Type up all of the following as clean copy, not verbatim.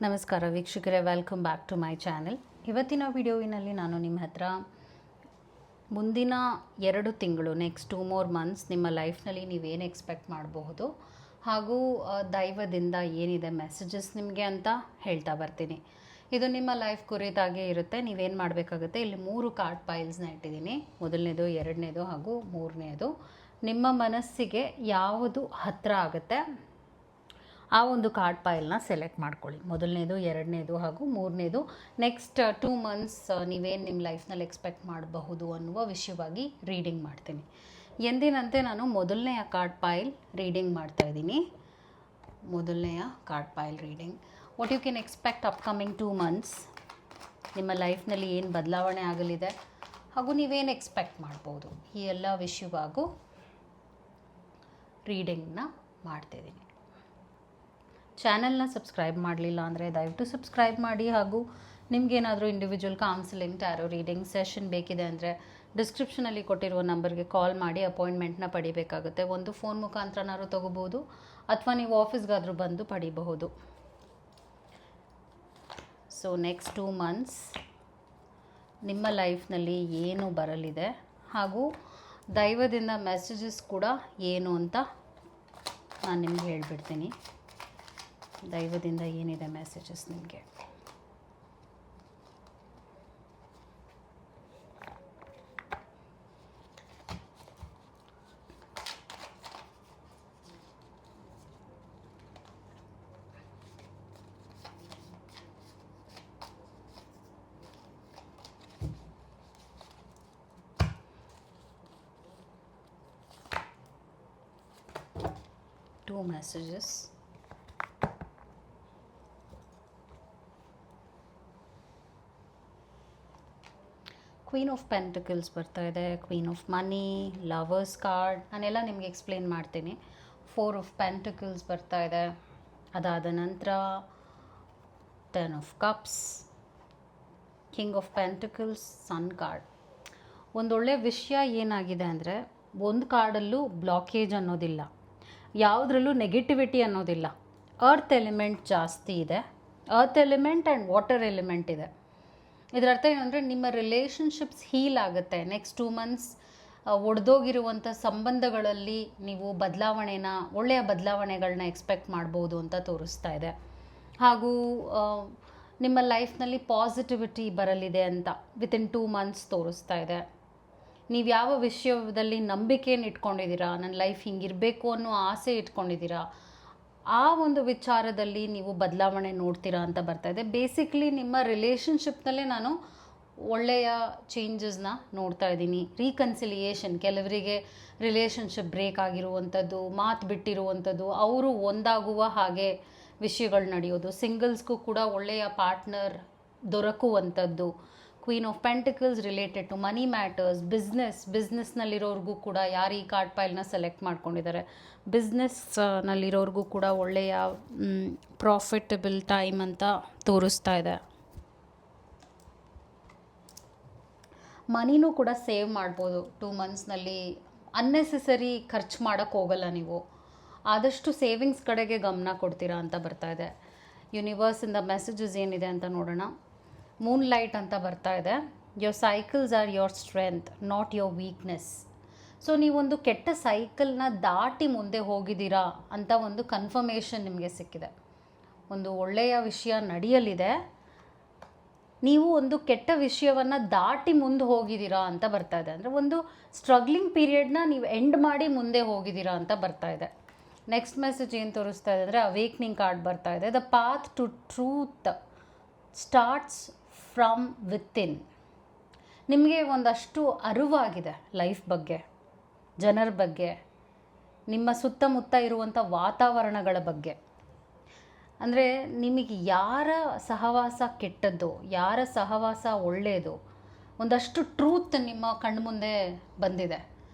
ನಮಸ್ಕಾರ ವೀಕ್ಷಕರೇ, welcome back to my channel. ಇವತ್ತಿನ ವಿಡಿಯೋವಿನಲ್ಲಿ ನಾನು ನಿಮ್ಮ ಹತ್ರ ಮುಂದಿನ 2 ತಿಂಗಳು ನೆಕ್ಸ್ಟ್ 2 more months ನಿಮ್ಮ ಲೈಫ್ನಲ್ಲಿ ನೀವೇನು ಎಕ್ಸ್ಪೆಕ್ಟ್ ಮಾಡಬಹುದು ಹಾಗೂ ದೈವದಿಂದ ಏನಿದೆ ಮೆಸೇಜಸ್ ನಿಮಗೆ ಅಂತ ಹೇಳ್ತಾ ಬರ್ತೀನಿ. ಇದು ನಿಮ್ಮ ಲೈಫ್ ಕುರಿತಾಗೇ ಇರುತ್ತೆ. ನೀವೇನು ಮಾಡಬೇಕಾಗುತ್ತೆ, ಇಲ್ಲಿ 3 ಕಾರ್ಡ್ ಪೈಲ್ಸ್ನ ಇಟ್ಟಿದ್ದೀನಿ. ಮೊದಲನೇದು, ಎರಡನೇದು ಹಾಗೂ ಮೂರನೇದು. ನಿಮ್ಮ ಮನಸ್ಸಿಗೆ ಯಾವುದು ಹತ್ತಿರ ಆಗುತ್ತೆ ಆ ಒಂದು ಕಾರ್ಡ್ ಪೈಲ್ನ ಸೆಲೆಕ್ಟ್ ಮಾಡ್ಕೊಳ್ಳಿ. ಮೊದಲನೇದು, ಎರಡನೇದು ಹಾಗೂ ಮೂರನೇದು. ನೆಕ್ಸ್ಟ್ 2 months ನೀವೇನು ನಿಮ್ಮ ಲೈಫ್ನಲ್ಲಿ ಎಕ್ಸ್ಪೆಕ್ಟ್ ಮಾಡಬಹುದು ಅನ್ನುವ ವಿಷಯವಾಗಿ ರೀಡಿಂಗ್ ಮಾಡ್ತೀನಿ. ಎಂದಿನಂತೆ ನಾನು ಮೊದಲನೆಯ ಕಾರ್ಡ್ ಪೈಲ್ ರೀಡಿಂಗ್ ಮಾಡ್ತಾಯಿದ್ದೀನಿ. ಮೊದಲನೆಯ card pile reading. What you can expect upcoming 2 months. ನಿಮ್ಮ ಲೈಫ್ನಲ್ಲಿ ಏನು ಬದಲಾವಣೆ ಆಗಲಿದೆ ಹಾಗೂ ನೀವೇನು ಎಕ್ಸ್ಪೆಕ್ಟ್ ಮಾಡ್ಬೋದು, ಈ ಎಲ್ಲ ವಿಷಯವಾಗೂ ರೀಡಿಂಗ್ನ ಮಾಡ್ತಿದ್ದೀನಿ. ಚಾನೆಲ್ನ ಸಬ್ಸ್ಕ್ರೈಬ್ ಮಾಡಲಿಲ್ಲ ಅಂದರೆ ದಯವಿಟ್ಟು ಸಬ್ಸ್ಕ್ರೈಬ್ ಮಾಡಿ. ಹಾಗೂ ನಿಮಗೇನಾದರೂ individual counselling, tarot reading session ಬೇಕಿದೆ ಅಂದರೆ ಡಿಸ್ಕ್ರಿಪ್ಷನಲ್ಲಿ ಕೊಟ್ಟಿರುವ ನಂಬರ್ಗೆ ಕಾಲ್ ಮಾಡಿ ಅಪಾಯಿಂಟ್ಮೆಂಟ್ನ ಪಡಿಬೇಕಾಗುತ್ತೆ. ಒಂದು ಫೋನ್ ಮುಖಾಂತರನಾದ್ರು ತೊಗೋಬೋದು ಅಥವಾ ನೀವು ಆಫೀಸ್ಗಾದರೂ ಬಂದು ಪಡಿಬಹುದು. ಸೊ ನೆಕ್ಸ್ಟ್ 2 months ನಿಮ್ಮ ಲೈಫ್ನಲ್ಲಿ ಏನು ಬರಲಿದೆ ಹಾಗೂ ದೈವದಿಂದ ಮೆಸೇಜಸ್ ಕೂಡ ಏನು ಅಂತ ನಾನು ನಿಮ್ಗೆ ಹೇಳ್ಬಿಡ್ತೀನಿ. ದೈವದಿಂದ ಏನಿದೆ ಮೆಸೇಜಸ್ ನಿಮಗೆ. Two messages. Queen of pentacles ಬರ್ತಾ ಇದೆ, queen of money, lovers card, ನಾನೆಲ್ಲ ನಿಮಗೆ ಎಕ್ಸ್ಪ್ಲೇನ್ ಮಾಡ್ತೀನಿ. 4 of Pentacles ಬರ್ತಾ ಇದೆ. ಅದಾದ ನಂತರ 10 of Cups, king of pentacles, sun card. ಒಂದೊಳ್ಳೆ ವಿಷಯ ಏನಾಗಿದೆ ಅಂದರೆ, ಒಂದು ಕಾರ್ಡಲ್ಲೂ ಬ್ಲಾಕೇಜ್ ಅನ್ನೋದಿಲ್ಲ, ಯಾವುದ್ರಲ್ಲೂ ನೆಗೆಟಿವಿಟಿ ಅನ್ನೋದಿಲ್ಲ. ಅರ್ತ್ ಎಲಿಮೆಂಟ್ ಜಾಸ್ತಿ ಇದೆ. Earth element and water element ಇದೆ. ಇದರ ಅರ್ಥ ಏನಂದರೆ, ನಿಮ್ಮ ರಿಲೇಷನ್ಶಿಪ್ಸ್ ಹೀಲ್ ಆಗುತ್ತೆ. ನೆಕ್ಸ್ಟ್ 2 months ಒಡೆದೋಗಿರುವಂಥ ಸಂಬಂಧಗಳಲ್ಲಿ ನೀವು ಒಳ್ಳೆಯ ಬದಲಾವಣೆಗಳನ್ನ ಎಕ್ಸ್ಪೆಕ್ಟ್ ಮಾಡ್ಬೋದು ಅಂತ ತೋರಿಸ್ತಾ ಇದೆ. ಹಾಗೂ ನಿಮ್ಮ ಲೈಫ್ನಲ್ಲಿ ಪಾಸಿಟಿವಿಟಿ ಬರಲಿದೆ ಅಂತ ವಿತಿನ್ 2 months ತೋರಿಸ್ತಾ ಇದೆ. ನೀವು ಯಾವ ವಿಷಯದಲ್ಲಿ ನಂಬಿಕೆಯನ್ನು ಇಟ್ಕೊಂಡಿದ್ದೀರಾ, ನನ್ನ ಲೈಫ್ ಹಿಂಗಿರಬೇಕು ಅನ್ನೋ ಆಸೆ ಇಟ್ಕೊಂಡಿದ್ದೀರಾ, ಆ ಒಂದು ವಿಚಾರದಲ್ಲಿ ನೀವು ಬದಲಾವಣೆ ನೋಡ್ತೀರಾ ಅಂತ ಬರ್ತಾ ಇದೆ. ಬೇಸಿಕ್ಲಿ ನಿಮ್ಮ ರಿಲೇಷನ್ಶಿಪ್ನಲ್ಲೇ ನಾನು ಒಳ್ಳೆಯ ಚೇಂಜಸ್ನ ನೋಡ್ತಾ ಇದ್ದೀನಿ. ರೀಕನ್ಸಿಲಿಯೇಷನ್, ಕೆಲವರಿಗೆ ರಿಲೇಷನ್ಶಿಪ್ ಬ್ರೇಕ್ ಆಗಿರುವಂಥದ್ದು, ಮಾತು ಬಿಟ್ಟಿರುವಂಥದ್ದು, ಅವರು ಒಂದಾಗುವ ಹಾಗೆ ವಿಷಯಗಳು ನಡೆಯೋದು. ಸಿಂಗಲ್ಸ್ಗೂ ಕೂಡ ಒಳ್ಳೆಯ ಪಾರ್ಟ್ನರ್ ದೊರಕುವಂಥದ್ದು. Queen of pentacles related to money matters, ಬಿಸ್ನೆಸ್ನಲ್ಲಿರೋರಿಗೂ ಕೂಡ, ಯಾರು ಈ ಕಾರ್ಡ್ ಪೈಲ್ನ ಸೆಲೆಕ್ಟ್ ಮಾಡ್ಕೊಂಡಿದ್ದಾರೆ, ಬಿಸ್ನೆಸ್ನಲ್ಲಿರೋರಿಗೂ ಕೂಡ ಒಳ್ಳೆಯ ಪ್ರಾಫಿಟಬಲ್ ಟೈಮ್ ಅಂತ ತೋರಿಸ್ತಾ ಇದೆ. ಮನಿನೂ ಕೂಡ ಸೇವ್ ಮಾಡ್ಬೋದು 2 monthsನಲ್ಲಿ. ಅನ್ನೆಸೆಸರಿ ಖರ್ಚು ಮಾಡೋಕ್ಕೆ ಹೋಗಲ್ಲ ನೀವು, ಆದಷ್ಟು ಸೇವಿಂಗ್ಸ್ ಕಡೆಗೆ ಗಮನ ಕೊಡ್ತೀರಾ ಅಂತ ಬರ್ತಾ ಇದೆ. ಯೂನಿವರ್ಸಿಂದ ಮೆಸೇಜಸ್ ಏನಿದೆ ಅಂತ ನೋಡೋಣ. ಮೂನ್ ಲೈಟ್ ಅಂತ ಬರ್ತಾ ಇದೆ. Your cycles are your strength, not your weakness. So ನೀವೊಂದು ಕೆಟ್ಟ ಸೈಕಲ್ನ ದಾಟಿ ಮುಂದೆ ಹೋಗಿದ್ದೀರಾ ಅಂತ ಒಂದು ಕನ್ಫರ್ಮೇಷನ್ ನಿಮಗೆ ಸಿಕ್ಕಿದೆ. ಒಂದು ಒಳ್ಳೆಯ ವಿಷಯ ನಡೆಯಲಿದೆ, ನೀವು ಒಂದು ಕೆಟ್ಟ ವಿಷಯವನ್ನು ದಾಟಿ ಮುಂದೆ ಹೋಗಿದ್ದೀರಾ ಅಂತ ಬರ್ತಾ ಇದೆ. ಅಂದರೆ ಒಂದು ಸ್ಟ್ರಗ್ಲಿಂಗ್ ಪೀರಿಯಡ್ನ ನೀವು ಎಂಡ್ ಮಾಡಿ ಮುಂದೆ ಹೋಗಿದ್ದೀರಾ ಅಂತ ಬರ್ತಾ ಇದೆ. ನೆಕ್ಸ್ಟ್ ಮೆಸೇಜ್ ಏನು ತೋರಿಸ್ತಾ ಇದೆ ಅಂದರೆ, ಅವೇಕ್ನಿಂಗ್ ಕಾರ್ಡ್ ಬರ್ತಾ ಇದೆ. The path to truth starts from within. ನಿಮಗೆ ಒಂದಷ್ಟು ಅರಿವಾಗಿದೆ ಲೈಫ್ ಬಗ್ಗೆ, ಜನರ ಬಗ್ಗೆ, ನಿಮ್ಮ ಸುತ್ತಮುತ್ತ ಇರುವಂಥ ವಾತಾವರಣಗಳ ಬಗ್ಗೆ. ಅಂದರೆ ನಿಮಗೆ ಯಾರ ಸಹವಾಸ ಕೆಟ್ಟದ್ದು, ಯಾರ ಸಹವಾಸ ಒಳ್ಳೆಯದು, ಒಂದಷ್ಟು ಟ್ರೂತ್ ನಿಮ್ಮ ಕಣ್ಮುಂದೆ ಬಂದಿದೆ.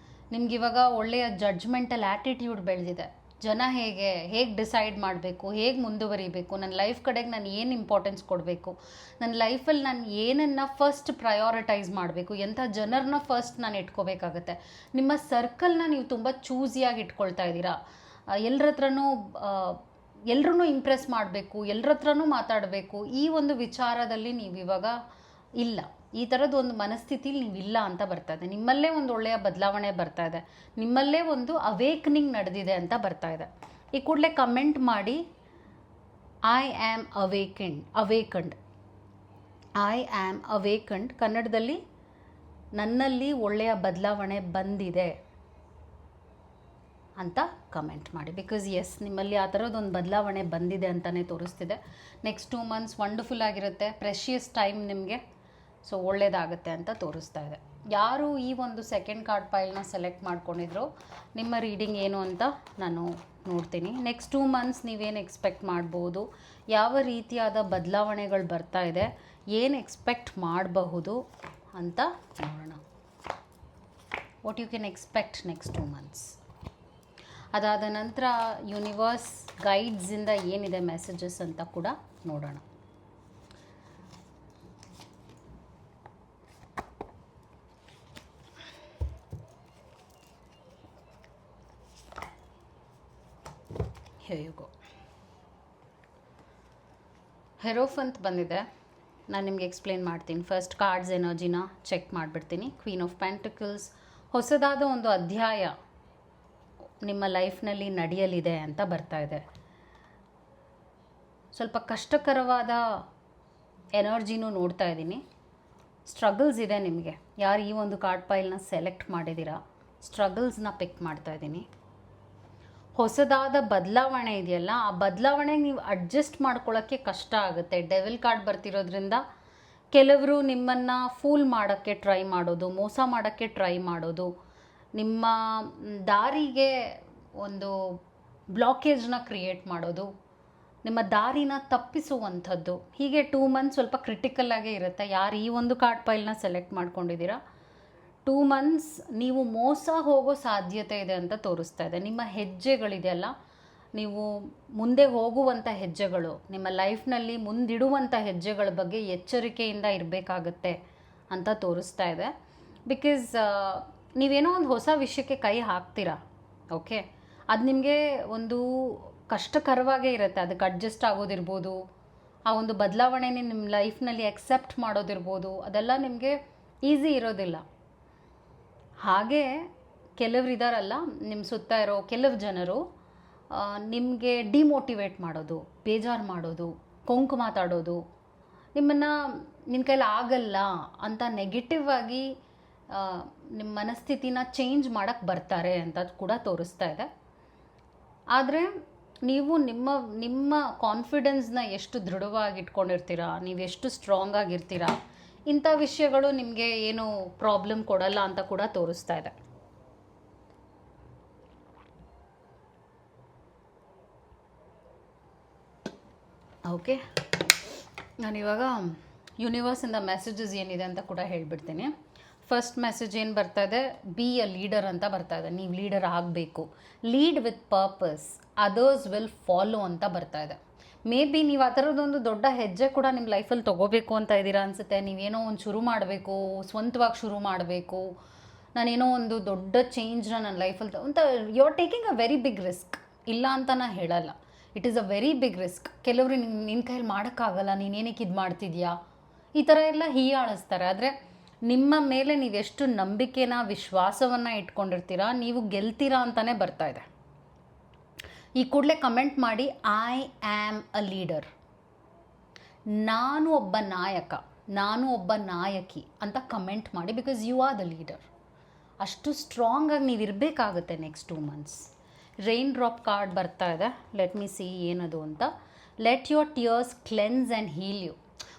ನಿಮಗಿವಾಗ ಒಳ್ಳೆಯ ಜಡ್ಜ್ಮೆಂಟಲ್ ಆ್ಯಟಿಟ್ಯೂಡ್ ಬೆಳೆದಿದೆ. ಜನ ಹೇಗೆ ಡಿಸೈಡ್ ಮಾಡಬೇಕು, ಹೇಗೆ ಮುಂದುವರಿಬೇಕು, ನನ್ನ ಲೈಫ್ ಕಡೆಗೆ ನಾನು ಏನು ಇಂಪಾರ್ಟೆನ್ಸ್ ಕೊಡಬೇಕು, ನನ್ನ ಲೈಫಲ್ಲಿ ನಾನು ಏನನ್ನು ಫಸ್ಟ್ ಪ್ರಯಾರಿಟೈಸ್ ಮಾಡಬೇಕು, ಎಂಥ ಜನರನ್ನ ಫಸ್ಟ್ ನಾನು ಇಟ್ಕೋಬೇಕಾಗತ್ತೆ. ನಿಮ್ಮ ಸರ್ಕಲ್ನ ನೀವು ತುಂಬ ಚೂಸಿಯಾಗಿ ಇಟ್ಕೊಳ್ತಾ ಇದ್ದೀರಾ. ಎಲ್ಲರ ಹತ್ರನೂ ಎಲ್ರೂ ಇಂಪ್ರೆಸ್ ಮಾಡಬೇಕು, ಎಲ್ಲರ ಹತ್ರನೂ ಮಾತಾಡಬೇಕು, ಈ ಒಂದು ವಿಚಾರದಲ್ಲಿ ನೀವು ಇವಾಗ ಇಲ್ಲ. ಈ ಥರದ್ದು ಒಂದು ಮನಸ್ಥಿತಿಲಿ ನೀವಿಲ್ಲ ಅಂತ ಬರ್ತಾ ಇದೆ. ನಿಮ್ಮಲ್ಲೇ ಒಂದು ಒಳ್ಳೆಯ ಬದಲಾವಣೆ ಬರ್ತಾ ಇದೆ, ನಿಮ್ಮಲ್ಲೇ ಒಂದು ಅವೇಕ್ನಿಂಗ್ ನಡೆದಿದೆ ಅಂತ ಬರ್ತಾ ಇದೆ. ಈ ಕೂಡಲೇ ಕಮೆಂಟ್ ಮಾಡಿ ಐ ಆಮ್ ಅವೇಕಂಡ್. ಐ ಆಮ್ ಅವೇಕಂಡ್ ಕನ್ನಡದಲ್ಲಿ ನನ್ನಲ್ಲಿ ಒಳ್ಳೆಯ ಬದಲಾವಣೆ ಬಂದಿದೆ ಅಂತ ಕಮೆಂಟ್ ಮಾಡಿ. ಬಿಕಾಸ್ ಎಸ್, ನಿಮ್ಮಲ್ಲಿ ಆ ಥರದ್ದೊಂದು ಬದಲಾವಣೆ ಬಂದಿದೆ ಅಂತಲೇ ತೋರಿಸ್ತಿದೆ. ನೆಕ್ಸ್ಟ್ 2 months ವಂಡರ್ಫುಲ್ ಆಗಿರುತ್ತೆ, ಪ್ರೆಷಿಯಸ್ ಟೈಮ್ ನಿಮಗೆ. ಸೊ ಒಳ್ಳೆಯದಾಗುತ್ತೆ ಅಂತ ತೋರಿಸ್ತಾ ಇದೆ. ಯಾರು ಈ ಒಂದು ಸೆಕೆಂಡ್ ಕಾರ್ಡ್ ಪೈಲ್ನ ಸೆಲೆಕ್ಟ್ ಮಾಡ್ಕೊಂಡಿದ್ರು, ನಿಮ್ಮ ರೀಡಿಂಗ್ ಏನು ಅಂತ ನಾನು ನೋಡ್ತೀನಿ. ನೆಕ್ಸ್ಟ್ 2 months ನೀವೇನು ಎಕ್ಸ್ಪೆಕ್ಟ್ ಮಾಡ್ಬೋದು, ಯಾವ ರೀತಿಯಾದ ಬದಲಾವಣೆಗಳು ಬರ್ತಾ ಇದೆ, ಏನು ಎಕ್ಸ್ಪೆಕ್ಟ್ ಮಾಡಬಹುದು ಅಂತ ನೋಡೋಣ. What you can expect next 2 months. ಅದಾದ ನಂತರ ಯೂನಿವರ್ಸ್ ಗೈಡ್ಸಿಂದ ಏನಿದೆ ಮೆಸೇಜಸ್ ಅಂತ ಕೂಡ ನೋಡೋಣ. ಹೇಗೋ ಹೆರೋಫಂತ್ ಬಂದಿದೆ, ನಾನು ನಿಮಗೆ ಎಕ್ಸ್ಪ್ಲೇನ್ ಮಾಡ್ತೀನಿ. ಫಸ್ಟ್ ಕಾರ್ಡ್ಸ್ ಎನರ್ಜಿನ ಚೆಕ್ ಮಾಡಿಬಿಡ್ತೀನಿ. ಕ್ವೀನ್ ಆಫ್ ಪ್ಯಾಂಟಿಕಲ್ಸ್, ಹೊಸದಾದ ಒಂದು ಅಧ್ಯಾಯ ನಿಮ್ಮ ಲೈಫ್ನಲ್ಲಿ ನಡೆಯಲಿದೆ ಅಂತ ಬರ್ತಾ ಇದೆ. ಸ್ವಲ್ಪ ಕಷ್ಟಕರವಾದ ಎನರ್ಜಿನೂ ನೋಡ್ತಾ ಇದ್ದೀನಿ. ಸ್ಟ್ರಗಲ್ಸ್ ಇದೆ ನಿಮಗೆ. ಯಾರು ಈ ಒಂದು ಕಾರ್ಡ್ ಪೈಲ್ನ ಸೆಲೆಕ್ಟ್ ಮಾಡಿದ್ದೀರಾ, ಸ್ಟ್ರಗಲ್ಸ್ನ ಪಿಕ್ ಮಾಡ್ತಾ ಇದ್ದೀನಿ. ಹೊಸದಾದ ಬದಲಾವಣೆ ಇದೆಯಲ್ಲ, ಆ ಬದಲಾವಣೆಗೆ ನೀವು ಅಡ್ಜಸ್ಟ್ ಮಾಡ್ಕೊಳ್ಳೋಕ್ಕೆ ಕಷ್ಟ ಆಗುತ್ತೆ. ಡೆವಿಲ್ ಕಾರ್ಡ್ ಬರ್ತಿರೋದ್ರಿಂದ ಕೆಲವರು ನಿಮ್ಮನ್ನು ಫೂಲ್ ಮಾಡೋಕ್ಕೆ ಟ್ರೈ ಮಾಡೋದು, ಮೋಸ ಮಾಡೋಕ್ಕೆ ಟ್ರೈ ಮಾಡೋದು, ನಿಮ್ಮ ದಾರಿಗೆ ಒಂದು ಬ್ಲಾಕೇಜ್ನ ಕ್ರಿಯೇಟ್ ಮಾಡೋದು, ನಿಮ್ಮ ದಾರಿನ ತಪ್ಪಿಸುವಂಥದ್ದು. ಹೀಗೆ 2 months ಸ್ವಲ್ಪ ಕ್ರಿಟಿಕಲ್ಲಾಗೇ ಇರುತ್ತೆ. ಯಾರು ಈ ಒಂದು ಕಾರ್ಡ್ ಪೈಲ್ನ ಸೆಲೆಕ್ಟ್ ಮಾಡ್ಕೊಂಡಿದ್ದೀರಾ, 2 months ನೀವು ಮೋಸ ಹೋಗೋ ಸಾಧ್ಯತೆ ಇದೆ ಅಂತ ತೋರಿಸ್ತಾ ಇದೆ. ನಿಮ್ಮ ಹೆಜ್ಜೆಗಳಿದೆಯಲ್ಲ, ನೀವು ಮುಂದೆ ಹೋಗುವಂಥ ಹೆಜ್ಜೆಗಳು, ನಿಮ್ಮ ಲೈಫ್ನಲ್ಲಿ ಮುಂದಿಡುವಂಥ ಹೆಜ್ಜೆಗಳ ಬಗ್ಗೆ ಎಚ್ಚರಿಕೆಯಿಂದ ಇರಬೇಕಾಗತ್ತೆ ಅಂತ ತೋರಿಸ್ತಾ ಇದೆ. ಬಿಕಾಸ್ ನೀವೇನೋ ಒಂದು ಹೊಸ ವಿಷಯಕ್ಕೆ ಕೈ ಹಾಕ್ತೀರಾ, ಓಕೆ, ಅದು ನಿಮಗೆ ಒಂದು ಕಷ್ಟಕರವಾಗೇ ಇರುತ್ತೆ. ಅದಕ್ಕೆ ಅಡ್ಜಸ್ಟ್ ಆಗೋದಿರ್ಬೋದು, ಆ ಒಂದು ಬದಲಾವಣೆನೇ ನಿಮ್ಮ ಲೈಫ್ನಲ್ಲಿ ಎಕ್ಸೆಪ್ಟ್ ಮಾಡೋದಿರ್ಬೋದು, ಅದೆಲ್ಲ ನಿಮಗೆ ಈಸಿ ಇರೋದಿಲ್ಲ. ಹಾಗೆ ಕೆಲವ್ರು ಇದ್ದಾರಲ್ಲ, ನಿಮ್ಮ ಸುತ್ತ ಇರೋ ಕೆಲವು ಜನರು ನಿಮಗೆ ಡಿಮೋಟಿವೇಟ್ ಮಾಡೋದು, ಬೇಜಾರು ಮಾಡೋದು, ಕೊಂಕು ಮಾತಾಡೋದು, ನಿನ್ನ ಕೈಲಿ ಆಗಲ್ಲ ಅಂತ ನೆಗೆಟಿವ್ ಆಗಿ ನಿಮ್ಮ ಮನಸ್ಥಿತಿನ ಚೇಂಜ್ ಮಾಡೋಕ್ಕೆ ಬರ್ತಾರೆ ಅಂತ ಕೂಡ ತೋರಿಸ್ತಾ ಇದೆ. ಆದರೆ ನೀವು ನಿಮ್ಮ ಕಾನ್ಫಿಡೆನ್ಸ್ನ ಎಷ್ಟು ದೃಢವಾಗಿ ಇಟ್ಕೊಂಡಿರ್ತೀರಾ, ನೀವೆಷ್ಟು ಸ್ಟ್ರಾಂಗ್ ಆಗಿರ್ತೀರಾ, ಇಂಥ ವಿಷಯಗಳು ನಿಮಗೆ ಏನು ಪ್ರಾಬ್ಲಮ್ ಕೊಡಲ್ಲ ಅಂತ ಕೂಡ ತೋರಿಸ್ತಾ ಇದೆ. ಓಕೆ, ನಾನಿವಾಗ ಯೂನಿವರ್ಸಿಂದ ಮೆಸೇಜಸ್ ಏನಿದೆ ಅಂತ ಕೂಡ ಹೇಳ್ಬಿಡ್ತೀನಿ. ಫಸ್ಟ್ ಮೆಸೇಜ್ ಏನು ಬರ್ತಾ ಇದೆ, ಬಿ ಅ ಲೀಡರ್ ಅಂತ ಬರ್ತಾ ಇದೆ. ನೀವು ಲೀಡರ್ ಆಗಬೇಕು, lead with purpose, others will follow ಅಂತ ಬರ್ತಾ ಇದೆ. ಮೇ ಬಿ ನೀವು ಆ ಥರದ್ದೊಂದು ದೊಡ್ಡ ಹೆಜ್ಜೆ ಕೂಡ ನಿಮ್ಮ ಲೈಫಲ್ಲಿ ತೊಗೋಬೇಕು ಅಂತ ಇದ್ದೀರಾ ಅನಿಸುತ್ತೆ. ನೀವೇನೋ ಒಂದು ಶುರು ಮಾಡಬೇಕು, ಸ್ವಂತವಾಗಿ ಶುರು ಮಾಡಬೇಕು, ನಾನೇನೋ ಒಂದು ದೊಡ್ಡ ಚೇಂಜ್ನ ನನ್ನ ಲೈಫಲ್ಲಿ ಅಂತ you are taking a very big risk. ಇಲ್ಲ ಅಂತ ನಾನು ಹೇಳಲ್ಲ, it is a very big risk. ಕೆಲವರು ನಿನ್ನ ಕೈಯಲ್ಲಿ ಮಾಡೋಕ್ಕಾಗಲ್ಲ, ನೀನೇನಕ್ಕೆ ಇದು ಮಾಡ್ತಿದ್ಯಾ, ಈ ಥರ ಎಲ್ಲ ಹೀಯಾಳಿಸ್ತಾರೆ. ಆದರೆ ನಿಮ್ಮ ಮೇಲೆ ನೀವೆಷ್ಟು ನಂಬಿಕೆನ ವಿಶ್ವಾಸವನ್ನು ಇಟ್ಕೊಂಡಿರ್ತೀರಾ, ನೀವು ಗೆಲ್ತೀರಾ ಅಂತಲೇ ಬರ್ತಾ ಇದೆ. ಈ ಕೂಡಲೇ ಕಮೆಂಟ್ ಮಾಡಿ ಐ ಆಮ್ ಅ ಲೀಡರ್, ನಾನು ಒಬ್ಬ ನಾಯಕ, ನಾನು ಒಬ್ಬ ನಾಯಕಿ ಅಂತ ಕಮೆಂಟ್ ಮಾಡಿ. Because you are the leader. ಅಷ್ಟು ಸ್ಟ್ರಾಂಗಾಗಿ ನೀವು ಇರಬೇಕಾಗುತ್ತೆ next 2 months. Rain drop card ಬರ್ತಾ ಇದೆ. ಲೆಟ್ ಮೀ ಸಿ ಏನದು ಅಂತ. Let your tears cleanse and heal you.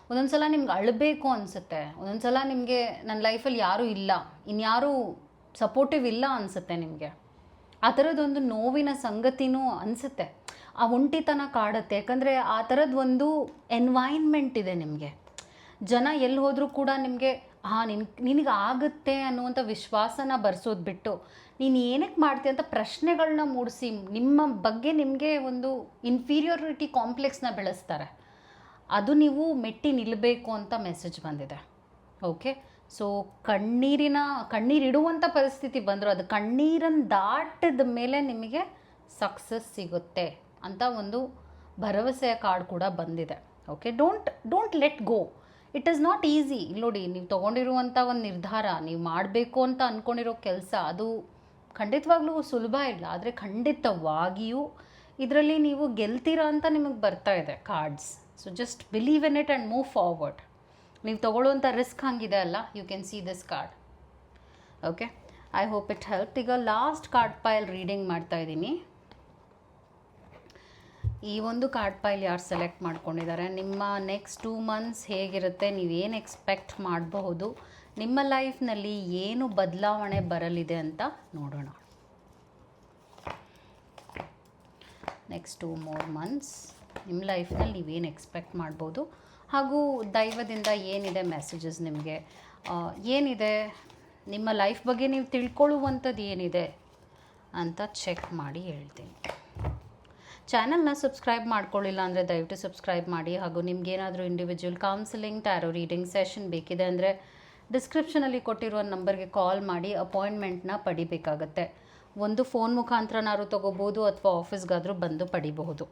ಒಂದೊಂದು ಸಲ ನಿಮ್ಗೆ ಅಳಬೇಕು ಅನಿಸುತ್ತೆ, ಒಂದೊಂದು ಸಲ ನಿಮಗೆ ನನ್ನ ಲೈಫಲ್ಲಿ ಯಾರೂ ಇಲ್ಲ, ಇನ್ಯಾರೂ ಸಪೋರ್ಟಿವ್ ಇಲ್ಲ ಅನಿಸುತ್ತೆ ನಿಮಗೆ. ಆ ಥರದ್ದೊಂದು ನೋವಿನ ಸಂಗತಿನೂ ಅನಿಸುತ್ತೆ, ಆ ಒಂಟಿತನ ಕಾಡುತ್ತೆ. ಯಾಕಂದರೆ ಆ ಥರದ್ದು ಒಂದು ಎನ್ವೈರ್ನ್ಮೆಂಟ್ ಇದೆ ನಿಮಗೆ. ಜನ ಎಲ್ಲಿ ಹೋದರೂ ಕೂಡ ನಿಮಗೆ ನಿನಗೆ ಆಗುತ್ತೆ ಅನ್ನುವಂಥ ವಿಶ್ವಾಸನ ಬರ್ಸೋದು ಬಿಟ್ಟು ನೀನು ಏನಕ್ಕೆ ಮಾಡ್ತೀಯ ಅಂತ ಪ್ರಶ್ನೆಗಳನ್ನ ಮೂಡಿಸಿ ನಿಮ್ಮ ಬಗ್ಗೆ ನಿಮಗೆ ಒಂದು ಇನ್ಫೀರಿಯಾರಿಟಿ ಕಾಂಪ್ಲೆಕ್ಸ್ನ ಬೆಳೆಸ್ತಾರೆ. ಅದು ನೀವು ಮೆಟ್ಟಿ ನಿಲ್ಲಬೇಕು ಅಂತ ಮೆಸೇಜ್ ಬಂದಿದೆ. ಓಕೆ, ಸೊ ಕಣ್ಣೀರಿಡುವಂಥ ಪರಿಸ್ಥಿತಿ ಬಂದರೂ ಅದು ಕಣ್ಣೀರನ್ನು ದಾಟಿದ ಮೇಲೆ ನಿಮಗೆ ಸಕ್ಸಸ್ ಸಿಗುತ್ತೆ ಅಂತ ಒಂದು ಭರವಸೆಯ ಕಾರ್ಡ್ ಕೂಡ ಬಂದಿದೆ. Okay, don't let go. It is not easy. ನೋಡಿ, ನೀವು ತೊಗೊಂಡಿರುವಂಥ ಒಂದು ನಿರ್ಧಾರ, ನೀವು ಮಾಡಬೇಕು ಅಂತ ಅಂದ್ಕೊಂಡಿರೋ ಕೆಲಸ, ಅದು ಖಂಡಿತವಾಗ್ಲೂ ಸುಲಭ ಇಲ್ಲ. ಆದರೆ ಖಂಡಿತವಾಗಿಯೂ ಇದರಲ್ಲಿ ನೀವು ಗೆಲ್ತೀರಾ ಅಂತ ನಿಮಗೆ ಬರ್ತಾ ಇದೆ cards. So just believe in it and move forward. ನೀವು ತೊಗೊಳ್ಳುವಂಥ ರಿಸ್ಕ್ ಹಂಗಿದೆ ಅಲ್ಲ, you can see this card. Okay, I hope it help. ಈಗ ಲಾಸ್ಟ್ ಕಾರ್ಡ್ ಪೈಲ್ ರೀಡಿಂಗ್ ಮಾಡ್ತಾ ಇದ್ದೀನಿ. ಈ ಒಂದು ಕಾರ್ಡ್ ಪೈಲ್ ಯಾರು ಸೆಲೆಕ್ಟ್ ಮಾಡ್ಕೊಂಡಿದ್ದಾರೆ, ನಿಮ್ಮ ನೆಕ್ಸ್ಟ್ 2 months ಹೇಗಿರುತ್ತೆ, ನೀವೇನು ಎಕ್ಸ್ಪೆಕ್ಟ್ ಮಾಡಬಹುದು, ನಿಮ್ಮ ಲೈಫ್ನಲ್ಲಿ ಏನು ಬದಲಾವಣೆ ಬರಲಿದೆ ಅಂತ ನೋಡೋಣ. ನೆಕ್ಸ್ಟ್ 2 more months ನಿಮ್ಮ ಲೈಫ್ನಲ್ಲಿ ನೀವೇನು ಎಕ್ಸ್ಪೆಕ್ಟ್ ಮಾಡ್ಬೋದು, ಹಾಗೂ ದೈವದಿಂದ ಏನಿದೆ ಮೆಸೇಜಸ್, ನಿಮಗೆ ಏನಿದೆ, ನಿಮ್ಮ ಲೈಫ್ ಬಗ್ಗೆ ನೀವು ತಿಳ್ಕೊಳ್ಳುವಂಥದ್ದು ಏನಿದೆ ಅಂತ ಚೆಕ್ ಮಾಡಿ ಹೇಳ್ತೀನಿ. ಚಾನಲ್ನ ಸಬ್ಸ್ಕ್ರೈಬ್ ಮಾಡ್ಕೊಳ್ಳಿಲ್ಲ ಅಂದರೆ ದಯವಿಟ್ಟು ಸಬ್ಸ್ಕ್ರೈಬ್ ಮಾಡಿ. ಹಾಗೂ ನಿಮಗೇನಾದರೂ individual counselling, tarot reading session ಬೇಕಿದೆ ಅಂದರೆ ಡಿಸ್ಕ್ರಿಪ್ಷನಲ್ಲಿ ಕೊಟ್ಟಿರುವ ನಂಬರ್ಗೆ ಕಾಲ್ ಮಾಡಿ ಅಪಾಯಿಂಟ್ಮೆಂಟ್ನ ಪಡಿಬೇಕಾಗತ್ತೆ. ಒಂದು ಫೋನ್ ಮುಖಾಂತರನಾದ್ರು ತೊಗೋಬೋದು ಅಥವಾ ಆಫೀಸ್ಗಾದರೂ ಬಂದು ಪಡಿಬಹುದು.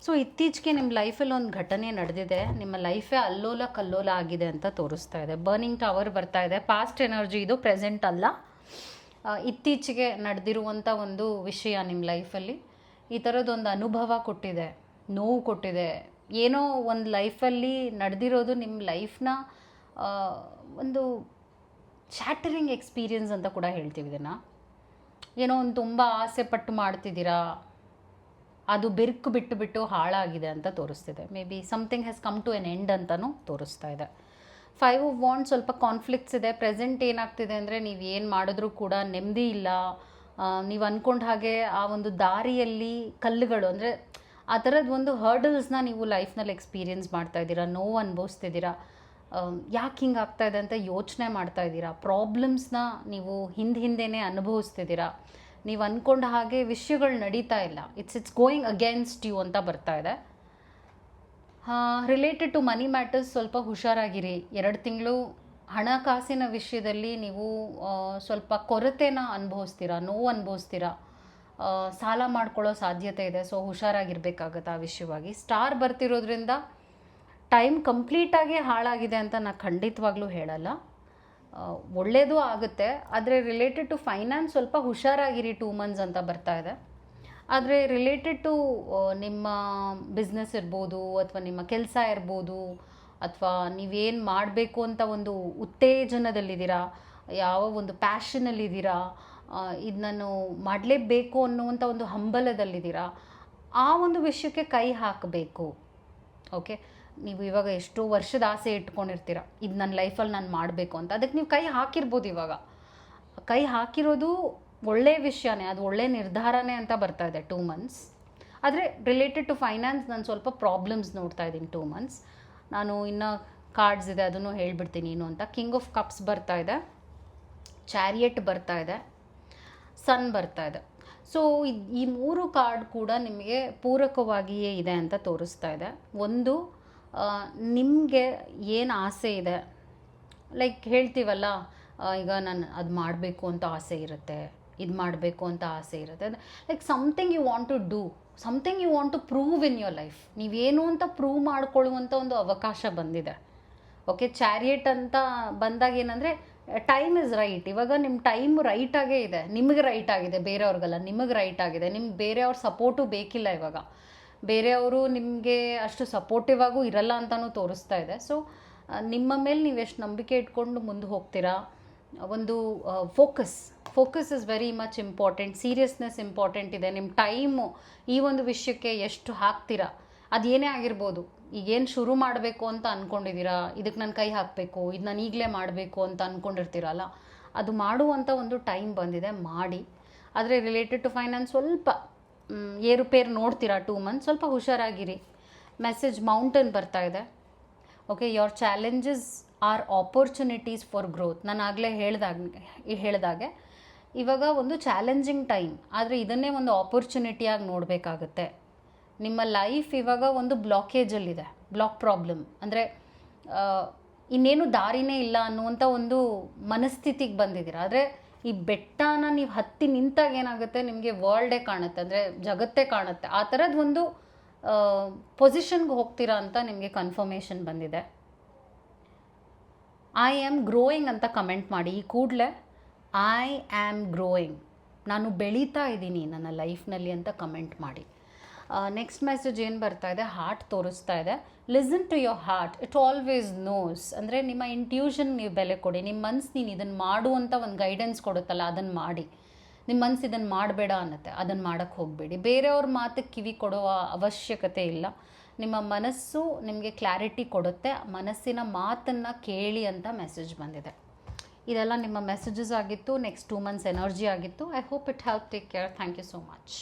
ಸೊ ಇತ್ತೀಚೆಗೆ ನಿಮ್ಮ ಲೈಫಲ್ಲಿ ಒಂದು ಘಟನೆ ನಡೆದಿದೆ, ನಿಮ್ಮ ಲೈಫೇ ಅಲ್ಲೋಲ ಕಲ್ಲೋಲ ಆಗಿದೆ ಅಂತ ತೋರಿಸ್ತಾ ಇದೆ. ಬರ್ನಿಂಗ್ ಟವರ್ ಬರ್ತಾ ಇದೆ. ಪಾಸ್ಟ್ ಎನರ್ಜಿ ಇದು, ಪ್ರೆಸೆಂಟ್ ಅಲ್ಲ. ಇತ್ತೀಚೆಗೆ ನಡೆದಿರುವಂಥ ಒಂದು ವಿಷಯ ನಿಮ್ಮ ಲೈಫಲ್ಲಿ ಈ ಥರದ್ದೊಂದು ಅನುಭವ ಕೊಟ್ಟಿದೆ, ನೋವು ಕೊಟ್ಟಿದೆ. ಏನೋ ಒಂದು ಲೈಫಲ್ಲಿ ನಡೆದಿರೋದು ನಿಮ್ಮ ಲೈಫ್ನ ಒಂದು ಶ್ಯಾಟರಿಂಗ್ ಎಕ್ಸ್ಪೀರಿಯನ್ಸ್ ಅಂತ ಕೂಡ ಹೇಳ್ತೀವಿ ಇದನ್ನು. ಏನೋ ಒಂದು ತುಂಬ ಆಸೆ ಪಟ್ಟು ಮಾಡ್ತಿದ್ದೀರಾ, ಅದು ಬಿರುಕು ಬಿಟ್ಟು ಹಾಳಾಗಿದೆ ಅಂತ ತೋರಿಸ್ತಿದೆ. Maybe something has come to an end ಅಂತಲೂ ತೋರಿಸ್ತಾ ಇದೆ. 5 of Wands ಸ್ವಲ್ಪ ಕಾನ್ಫ್ಲಿಕ್ಟ್ಸ್ ಇದೆ. ಪ್ರೆಸೆಂಟ್ ಏನಾಗ್ತಿದೆ ಅಂದರೆ, ನೀವು ಏನು ಮಾಡಿದ್ರೂ ಕೂಡ ನೆಮ್ಮದಿ ಇಲ್ಲ. ನೀವು ಅಂದ್ಕೊಂಡ ಹಾಗೆ ಆ ಒಂದು ದಾರಿಯಲ್ಲಿ ಕಲ್ಲುಗಳು, ಅಂದರೆ ಆ ಥರದ್ದು ಒಂದು ಹರ್ಡಲ್ಸ್ನ ನೀವು ಲೈಫ್ನಲ್ಲಿ ಎಕ್ಸ್ಪೀರಿಯನ್ಸ್ ಮಾಡ್ತಾಯಿದ್ದೀರಾ, ನೋವು ಅನುಭವಿಸ್ತಿದ್ದೀರಾ. ಯಾಕೆ ಹಿಂಗೆ ಆಗ್ತಾಯಿದೆ ಅಂತ ಯೋಚನೆ ಮಾಡ್ತಾಯಿದ್ದೀರಾ. ಪ್ರಾಬ್ಲಮ್ಸ್ನ ನೀವು ಹಿಂದೆನೇ ಅನುಭವಿಸ್ತಿದ್ದೀರಾ. ನೀವು ಅಂದ್ಕೊಂಡ ಹಾಗೆ ವಿಷಯಗಳು ನಡೀತಾ ಇಲ್ಲ. ಇಟ್ಸ್ ಗೋಯಿಂಗ್ ಅಗೇನ್ಸ್ಟ್ ಯು ಅಂತ ಬರ್ತಾ ಇದೆ. ರಿಲೇಟೆಡ್ ಟು ಮನಿ ಮ್ಯಾಟರ್ಸ್ ಸ್ವಲ್ಪ ಹುಷಾರಾಗಿರಿ. 2 ತಿಂಗಳು ಹಣಕಾಸಿನ ವಿಷಯದಲ್ಲಿ ನೀವು ಸ್ವಲ್ಪ ಕೊರತೆನ ಅನುಭವಿಸ್ತೀರಾ, ನೋವು ಅನುಭವಿಸ್ತೀರಾ, ಸಾಲ ಮಾಡ್ಕೊಳ್ಳೋ ಸಾಧ್ಯತೆ ಇದೆ. ಸೊ ಹುಷಾರಾಗಿರ್ಬೇಕಾಗತ್ತೆ ಆ ವಿಷಯವಾಗಿ. ಸ್ಟಾರ್ ಬರ್ತಿರೋದ್ರಿಂದ ಟೈಮ್ ಕಂಪ್ಲೀಟಾಗಿ ಹಾಳಾಗಿದೆ ಅಂತ ನಾನು ಖಂಡಿತವಾಗ್ಲೂ ಹೇಳಲ್ಲ, ಒಳ್ಳೆಯದು ಆಗುತ್ತೆ. ಆದರೆ ರಿಲೇಟೆಡ್ ಟು ಫೈನಾನ್ಸ್ ಸ್ವಲ್ಪ ಹುಷಾರಾಗಿರಿ 2 months ಅಂತ ಬರ್ತಾ ಇದೆ. ಆದರೆ ರಿಲೇಟೆಡ್ ಟು ನಿಮ್ಮ ಬಿಸ್ನೆಸ್ ಇರ್ಬೋದು, ಅಥವಾ ನಿಮ್ಮ ಕೆಲಸ ಇರ್ಬೋದು, ಅಥವಾ ನೀವೇನು ಮಾಡಬೇಕು ಅಂತ ಒಂದು ಉತ್ತೇಜನದಲ್ಲಿದ್ದೀರಾ, ಯಾವ ಒಂದು ಪ್ಯಾಷನಲ್ಲಿದ್ದೀರಾ, ಇದು ನಾನು ಮಾಡಲೇಬೇಕು ಅನ್ನುವಂಥ ಒಂದು ಹಂಬಲದಲ್ಲಿದ್ದೀರಾ, ಆ ಒಂದು ವಿಷಯಕ್ಕೆ ಕೈ ಹಾಕಬೇಕು. ಓಕೆ, ನೀವು ಇವಾಗ ಎಷ್ಟೋ ವರ್ಷದ ಆಸೆ ಇಟ್ಕೊಂಡಿರ್ತೀರ, ಇದು ನನ್ನ ಲೈಫಲ್ಲಿ ನಾನು ಮಾಡಬೇಕು ಅಂತ. ಅದಕ್ಕೆ ನೀವು ಕೈ ಹಾಕಿರ್ಬೋದು. ಇವಾಗ ಕೈ ಹಾಕಿರೋದು ಒಳ್ಳೆಯ ವಿಷಯನೇ, ಅದು ಒಳ್ಳೆಯ ನಿರ್ಧಾರನೇ ಅಂತ ಬರ್ತಾ ಇದೆ 2 months. ಆದರೆ ರಿಲೇಟೆಡ್ ಟು ಫೈನಾನ್ಸ್ ನಾನು ಸ್ವಲ್ಪ ಪ್ರಾಬ್ಲಮ್ಸ್ ನೋಡ್ತಾ ಇದ್ದೀನಿ 2 months. ನಾನು ಇನ್ನೂ ಕಾರ್ಡ್ಸ್ ಇದೆ, ಅದನ್ನು ಹೇಳ್ಬಿಡ್ತೀನಿ ಏನು ಅಂತ. ಕಿಂಗ್ ಆಫ್ ಕಪ್ಸ್ ಬರ್ತಾ ಇದೆ, ಚಾರಿಯಟ್ ಬರ್ತಾ ಇದೆ, ಸನ್ ಬರ್ತಾ ಇದೆ. ಸೊ ಈ 3 ಕಾರ್ಡ್ ಕೂಡ ನಿಮಗೆ ಪೂರಕವಾಗಿಯೇ ಇದೆ ಅಂತ ತೋರಿಸ್ತಾ ಇದೆ. ಒಂದು, ನಿಮಗೆ ಏನು ಆಸೆ ಇದೆ, ಲೈಕ್ ಹೇಳ್ತೀವಲ್ಲ, ಈಗ ನಾನು ಅದು ಮಾಡಬೇಕು ಅಂತ ಆಸೆ ಇರುತ್ತೆ, ಇದು ಮಾಡಬೇಕು ಅಂತ ಆಸೆ ಇರುತ್ತೆ. Like something you want to do, something you want to prove in your life. ನೀವೇನು ಅಂತ ಪ್ರೂವ್ ಮಾಡ್ಕೊಳ್ಳುವಂಥ ಒಂದು ಅವಕಾಶ ಬಂದಿದೆ. ಓಕೆ, ಚಾರಿಯಟ್ ಅಂತ ಬಂದಾಗ ಏನಂದರೆ, ಟೈಮ್ ಇಸ್ ರೈಟ್. ಇವಾಗ ನಿಮ್ಮ ಟೈಮ್ ರೈಟಾಗೇ ಇದೆ, ನಿಮಗೆ ರೈಟ್ ಆಗಿದೆ, ಬೇರೆಯವ್ರಿಗಲ್ಲ, ನಿಮಗೆ ರೈಟ್ ಆಗಿದೆ. ನಿಮ್ಗೆ ಬೇರೆಯವ್ರ ಸಪೋರ್ಟು ಬೇಕಿಲ್ಲ. ಇವಾಗ ಬೇರೆಯವರು ನಿಮಗೆ ಅಷ್ಟು ಸಪೋರ್ಟಿವ್ ಆಗೂ ಇರಲ್ಲ ಅಂತಲೂ ತೋರಿಸ್ತಾ ಇದೆ. ಸೊ ನಿಮ್ಮ ಮೇಲೆ ನೀವು ಎಷ್ಟು ನಂಬಿಕೆ ಇಟ್ಕೊಂಡು ಮುಂದೆ ಹೋಗ್ತೀರಾ, ಒಂದು focus is very much important. Seriousness important ಇದೆ. ನಿಮ್ಮ ಟೈಮು ಈ ಒಂದು ವಿಷಯಕ್ಕೆ ಎಷ್ಟು ಹಾಕ್ತೀರಾ, ಅದೇನೇ ಆಗಿರ್ಬೋದು. ಈಗೇನು ಶುರು ಮಾಡಬೇಕು ಅಂತ ಅಂದ್ಕೊಂಡಿದ್ದೀರಾ, ಇದಕ್ಕೆ ನಾನು ಕೈ ಹಾಕಬೇಕು, ಇದು ನಾನು ಈಗಲೇ ಮಾಡಬೇಕು ಅಂತ ಅಂದ್ಕೊಂಡಿರ್ತೀರಲ್ಲ, ಅದು ಮಾಡುವಂಥ ಒಂದು ಟೈಮ್ ಬಂದಿದೆ, ಮಾಡಿ. ಆದರೆ ರಿಲೇಟೆಡ್ ಟು ಫೈನಾನ್ಸ್ ಸ್ವಲ್ಪ ಏರುಪೇರು ನೋಡ್ತೀರಾ 2 months, ಸ್ವಲ್ಪ ಹುಷಾರಾಗಿರಿ. ಮೆಸೇಜ್ ಮೌಂಟೇನ್ ಬರ್ತಾ ಇದೆ. Okay, your challenges R opportunities for growth. ನಾನು ಆಗಲೇ ಹೇಳಿದಾಗೆ ಇವಾಗ ಒಂದು ಚಾಲೆಂಜಿಂಗ್ ಟೈಮ್, ಆದರೆ ಇದನ್ನೇ ಒಂದು ಆಪರ್ಚುನಿಟಿಯಾಗಿ ನೋಡಬೇಕಾಗತ್ತೆ. ನಿಮ್ಮ ಲೈಫ್ ಇವಾಗ ಒಂದು ಬ್ಲಾಕೇಜಲ್ಲಿದೆ, ಬ್ಲಾಕ್ ಪ್ರಾಬ್ಲಮ್, ಅಂದರೆ ಇನ್ನೇನು ದಾರಿನೇ ಇಲ್ಲ ಅನ್ನುವಂಥ ಒಂದು ಮನಸ್ಥಿತಿಗೆ ಬಂದಿದ್ದೀರ. ಆದರೆ ಈ ಬೆಟ್ಟನ ನೀವು ಹತ್ತಿ ನಿಂತಾಗ ಏನಾಗುತ್ತೆ, ನಿಮಗೆ ವರ್ಲ್ಡೇ ಕಾಣುತ್ತೆ, ಅಂದರೆ ಜಗತ್ತೇ ಕಾಣುತ್ತೆ. ಆ ಥರದ್ದು ಒಂದು ಪೊಸಿಷನ್ಗೆ ಹೋಗ್ತೀರಾ ಅಂತ ನಿಮಗೆ ಕನ್ಫರ್ಮೇಷನ್ ಬಂದಿದೆ. ಐ ಆಮ್ ಗ್ರೋಯಿಂಗ್ ಅಂತ ಕಮೆಂಟ್ ಮಾಡಿ ಈ ಕೂಡಲೇ. ಐ ಆಮ್ ಗ್ರೋಯಿಂಗ್, ನಾನು ಬೆಳೀತಾ ಇದ್ದೀನಿ ನನ್ನ ಲೈಫ್ನಲ್ಲಿ ಅಂತ ಕಮೆಂಟ್ ಮಾಡಿ. ನೆಕ್ಸ್ಟ್ ಮೆಸೇಜ್ ಏನು ಬರ್ತಾ ಇದೆ, ಹಾರ್ಟ್ ತೋರಿಸ್ತಾ ಇದೆ. Listen to your heart, it always knows. ಅಂದರೆ ನಿಮ್ಮ ಇಂಟ್ಯೂಷನ್ ನೀವು ಬೆಲೆ ಕೊಡಿ. ನಿಮ್ಮ ಮನ್ಸು ನೀನು ಇದನ್ನು ಮಾಡು ಅಂತ ಒಂದು ಗೈಡೆನ್ಸ್ ಕೊಡುತ್ತಲ್ಲ, ಅದನ್ನು ಮಾಡಿ. ನಿಮ್ಮ ಮನ್ಸು ಇದನ್ನು ಮಾಡಬೇಡ ಅನ್ನತ್ತೆ, ಅದನ್ನು ಮಾಡೋಕ್ಕೆ ಹೋಗಬೇಡಿ. ಬೇರೆಯವ್ರ ಮಾತಿಗೆ ಕಿವಿ ಕೊಡುವ ಅವಶ್ಯಕತೆ ಇಲ್ಲ. ನಿಮ್ಮ ಮನಸ್ಸು ನಿಮಗೆ ಕ್ಲಾರಿಟಿ ಕೊಡುತ್ತೆ, ಮನಸ್ಸಿನ ಮಾತನ್ನು ಕೇಳಿ ಅಂತ ಮೆಸೇಜ್ ಬಂದಿದೆ. ಇದೆಲ್ಲ ನಿಮ್ಮ ಮೆಸೇಜಸ್ ಆಗಿತ್ತು. ನೆಕ್ಸ್ಟ್ 2 months ಎನರ್ಜಿ ಆಗಿತ್ತು. I hope it help. Take care. Thank you so much.